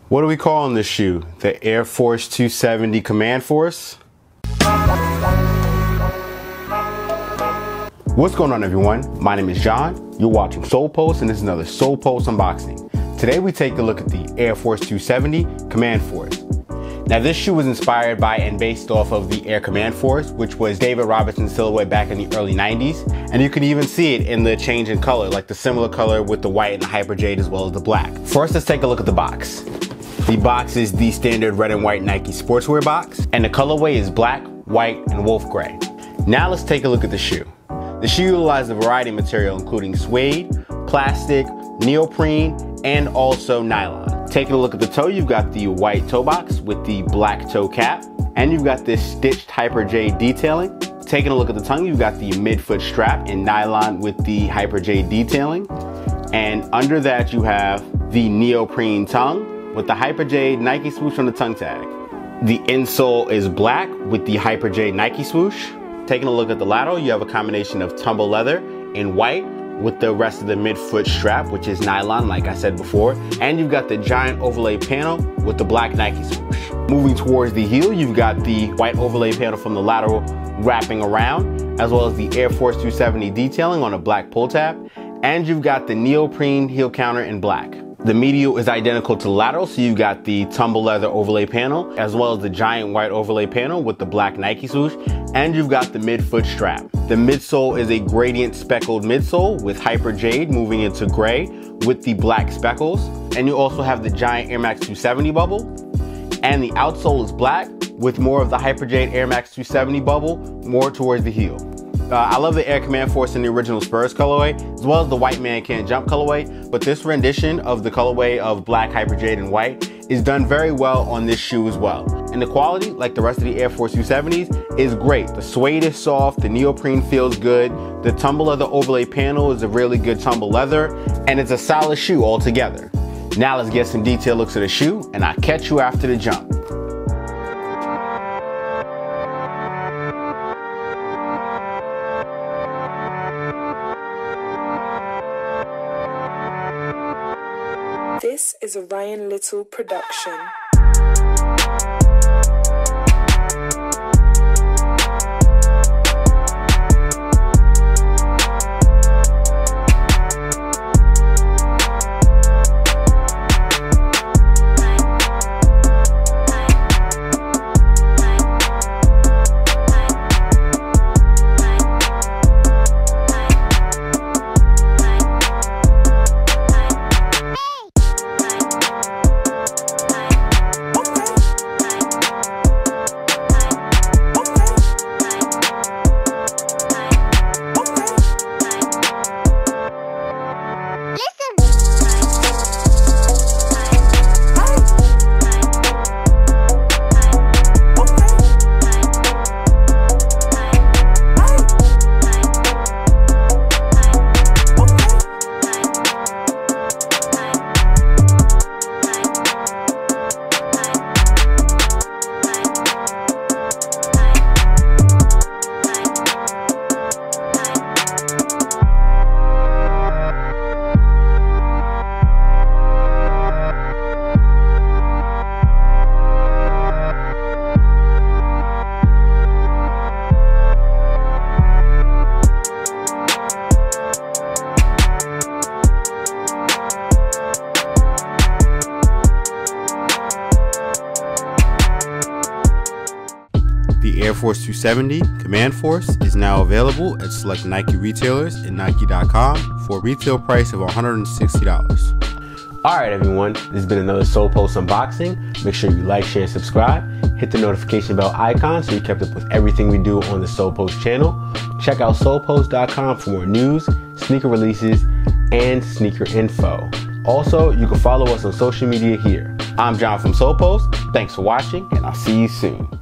What are we calling this shoe? The Air Force 270 Command Force? What's going on, everyone? My name is John. You're watching Solepost, and this is another Solepost unboxing. Today we take a look at the Air Force 270 Command Force. Now this shoe was inspired by and based off of the Air Command Force, which was David Robertson's silhouette back in the early 90s. And you can even see it in the change in color, like the similar color with the white and the hyper jade as well as the black. First, let's take a look at the box. The box is the standard red and white Nike sportswear box, and the colorway is black, white, and wolf gray. Now let's take a look at the shoe. The shoe utilizes a variety of material, including suede, plastic, neoprene, and also nylon. Taking a look at the toe, you've got the white toe box with the black toe cap, and you've got this stitched hyper jade detailing. Taking a look at the tongue, you've got the midfoot strap in nylon with the hyper jade detailing. And under that, you have the neoprene tongue with the hyper jade Nike swoosh on the tongue tag. The insole is black with the hyper jade Nike swoosh. Taking a look at the lateral, you have a combination of tumble leather in white with the rest of the midfoot strap, which is nylon, like I said before. And you've got the giant overlay panel with the black Nike swoosh. Moving towards the heel, you've got the white overlay panel from the lateral wrapping around, as well as the Air Force 270 detailing on a black pull tab. And you've got the neoprene heel counter in black. The medial is identical to the lateral, so you've got the tumble leather overlay panel, as well as the giant white overlay panel with the black Nike swoosh, and you've got the midfoot strap. The midsole is a gradient speckled midsole with hyper jade moving into gray with the black speckles, and you also have the giant Air Max 270 bubble, and the outsole is black with more of the hyper jade Air Max 270 bubble more towards the heel. I love the Air Command Force in the original Spurs colorway, as well as the White Man Can't Jump colorway, but this rendition of the colorway of black, hyper jade, and white is done very well on this shoe as well. And the quality, like the rest of the Air Force 270s, is great. The suede is soft, the neoprene feels good, the tumble leather overlay panel is a really good tumble leather, and it's a solid shoe altogether. Now let's get some detailed looks at the shoe, and I'll catch you after the jump. This is a Ryan Little production. The Air Force 270 Command Force is now available at select Nike retailers and Nike.com for a retail price of $160. Alright everyone, this has been another Solepost unboxing. Make sure you like, share, and subscribe. Hit the notification bell icon so you're kept up with everything we do on the Solepost channel. Check out Solepost.com for more news, sneaker releases, and sneaker info. Also, you can follow us on social media here. I'm John from Solepost. Thanks for watching, and I'll see you soon.